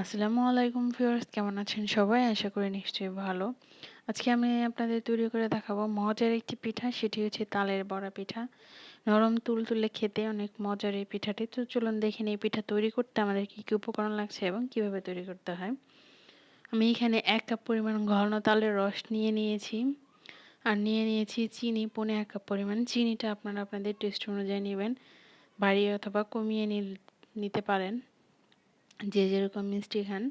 আসসালামু আলাইকুম ভিউয়ার্স, কেমন আছেন সবাই? আশা করি নিশ্চয়ই ভালো। আজকে আমি আপনাদের তৈরি করে দেখাবো মজার একটি পিঠা, সেটি হচ্ছে তালের বড়া পিঠা। নরম তুলতুলে খেতে অনেক মজার এই পিঠাটি। তো চলুন দেখে নিই এই পিঠা তৈরি করতে আমাদের কি, কি উপকরণ লাগছে এবং কিভাবে তৈরি করতে হয়। আমি এখানে ১ কাপ পরিমাণ ঘন তালের রস নিয়ে নিয়েছি। আর নিয়ে নিয়েছি চিনি পৌনে ১ কাপ পরিমাণ। চিনিটা আপনারা আপনাদের টেস্ট অনুযায়ী নিবেন। বাড়িয়ে অথবা কমিয়ে নিতে পারেন। যে যেরকম মিষ্টি খান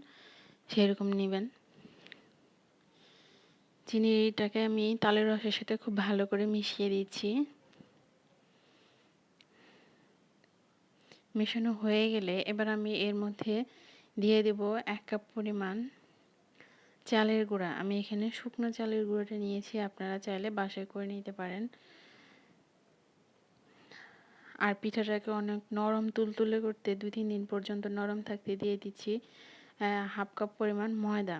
সেরকম নিবেন। চিনিটাকে আমি তালের রসের সাথে খুব ভালো করে মিশিয়ে দিচ্ছি। মেশানো হয়ে গেলে এবার আমি এর মধ্যে দিয়ে দেব ১ কাপ পরিমাণ চালের গুঁড়া। আমি এখানে শুকনো চালের গুঁড়োটা নিয়েছি, আপনারা চাইলে বাসায় করে নিতে পারেন। আর পিঠাটাকে অনেক নরম তুলতুলে করতে ২-৩ দিন পর্যন্ত নরম থাকতে দিয়ে দিচ্ছি ১/২ কাপ পরিমাণ ময়দা।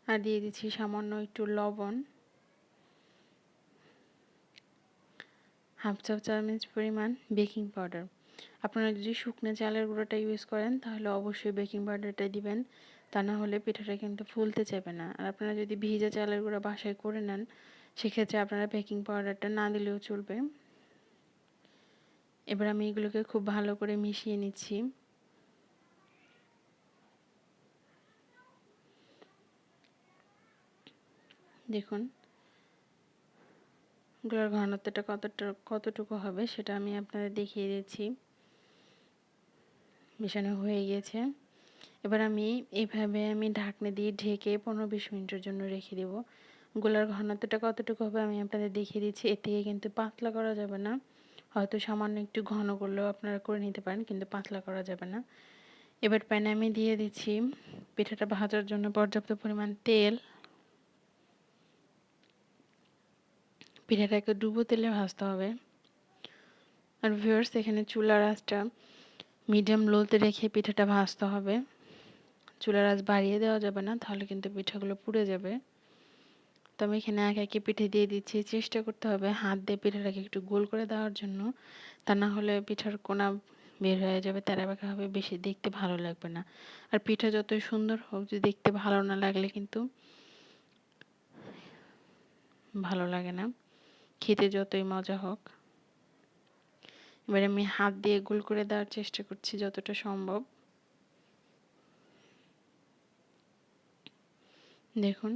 আর দিয়ে দিচ্ছি সামান্য একটু লবণ, 1/2 চা চামচ পরিমাণ বেকিং পাউডার। আপনারা যদি শুকনো চালের গুঁড়োটা ইউজ করেন তাহলে অবশ্যই বেকিং পাউডারটা দিবেন, তা না হলে পিঠাটা কিন্তু ফুলতে চাইবে না। আর আপনারা যদি ভিজা চালের গুঁড়া বাসায় করে নেন সেক্ষেত্রে আপনারা বেকিং পাউডারটা না দিলেও চলবে। এবার আমি এগুলোকে খুব ভালো করে মিশিয়ে নিচ্ছি। দেখুন এগুলোর ঘনত্বটা কতটুকু হবে সেটা আমি আপনাদের দেখিয়ে দিচ্ছি। মেশানো হয়ে গেছে। এবার আমি এইভাবে ঢাকনা দিয়ে ঢেকে ১৫-২০ মিনিটের জন্য রেখে দেব। গোলার ঘনত্বটা কতটুকু হবে আমি আপনাদের দেখিয়ে দিচ্ছি। এর থেকে কিন্তু পাতলা করা যাবে না। হয়তো সামান্য একটু ঘন করলেও আপনারা করে নিতে পারেন, কিন্তু পাতলা করা যাবে না। এবার প্যানে আমি দিয়ে দিচ্ছি পিঠাটা ভাজার জন্য পর্যাপ্ত পরিমাণ তেল। পিঠাটাকে ডুবো তেলে ভাজতে হবে। আর ভিউয়ার্স, এখানে চুলার আঁচটা মিডিয়াম লোতে রেখে পিঠাটা ভাজতে হবে। চুলার আঁচ বাড়িয়ে দেওয়া যাবে না, তাহলে কিন্তু পিঠাগুলো পুড়ে যাবে। তো আমি এখানে একে একে পিঠে দিয়ে দিচ্ছি। চেষ্টা করতে হবে হাত দিয়ে পিঠাটাকে একটু গোল করে দেওয়ার জন্য, তা না হলে পিঠার কোনা বের হয়ে যাবে, তেরা বেঁকা হবে, বেশি দেখতে ভালো লাগবে না। আর পিঠা যতই সুন্দর হোক, যদি দেখতে ভালো না লাগলে কিন্তু ভালো লাগে না, খেতে যতই মজা হোক। এবারে আমি হাত দিয়ে গোল করে দেওয়ার চেষ্টা করছি যতটা সম্ভব। দেখুন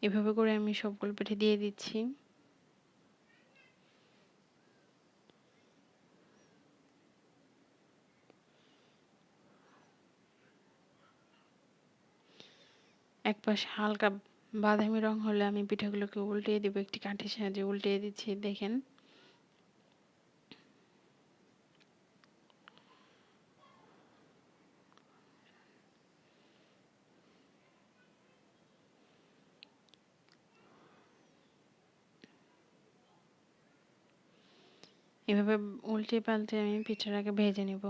এভাবে করে আমি সবগুলো পিঠে দিয়ে দিচ্ছি। এক পাশে হালকা বাদামি রং হলে আমি পিঠাগুলোকে উল্টিয়ে দেবো, একটি কাঠির সাহায্যে উল্টিয়ে দিচ্ছি। দেখেন এভাবে উল্টে পাল্টে আমি পিঠাটাকে ভেজে নেব।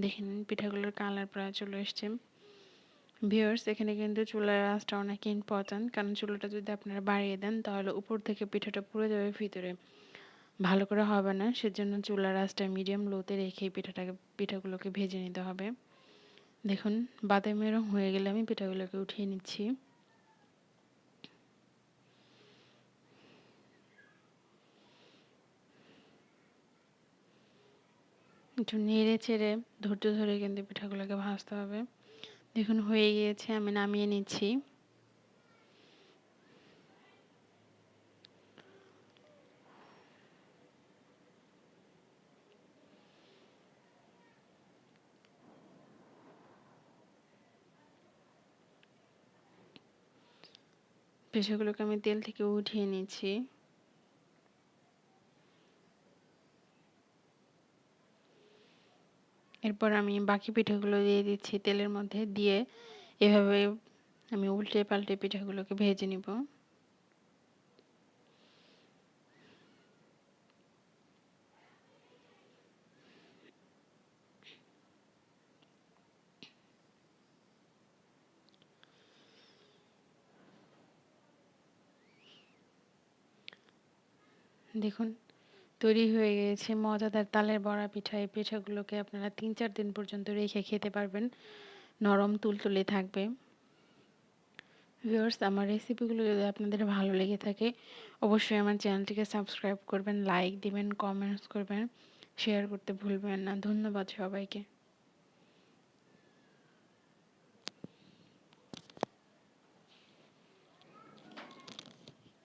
দেখেন পিঠাগুলোর কালার প্রায় চলে এসছে। ভিউয়ার্স, এখানে কিন্তু চুলার আঁচটা অনেক ইম্পর্ট্যান্ট, কারণ চুলাটা যদি আপনারা বাড়িয়ে দেন তাহলে উপর থেকে পিঠাটা পুড়ে যাবে, ভিতরে ভালো করে হবে না। সেজন্য চুলার আঁচটা মিডিয়াম লোতে রেখে পিঠাগুলোকে ভেজে নিতে হবে। দেখুন বাদামি রং হয়ে গেলে আমি পিঠাগুলোকে উঠিয়ে নিচ্ছি। একটু নেড়ে চেড়ে ধৈর্য ধরে কিন্তু পিঠাগুলোকে ভাজতে হবে। দেখুন হয়ে গিয়েছে, আমি নামিয়ে নিচ্ছি। পিঠাগুলোকে আমি তেল থেকে উঠিয়ে নিচ্ছি। এরপর আমি বাকি পিঠাগুলো দিয়ে দিচ্ছি তেলের মধ্যে, দিয়ে এভাবে আমি উল্টে পাল্টে পিঠাগুলোকে ভেজে নিব। দেখুন তৈরি হয়ে গিয়েছে মজাদার তালের বড়া পিঠা। এই পিঠাগুলোকে আপনারা ৩-৪ দিন পর্যন্ত রেখে খেতে পারবেন। নরম তুলতুলে থাকবে। ভিউয়ার্স, আমার রেসিপিগুলো যদি আপনাদের ভালো লেগে থাকে অবশ্যই আমার চ্যানেলটিকে সাবস্ক্রাইব করবেন, লাইক দিবেন, কমেন্টস করবেন, শেয়ার করতে ভুলবেন না। ধন্যবাদ সবাইকে।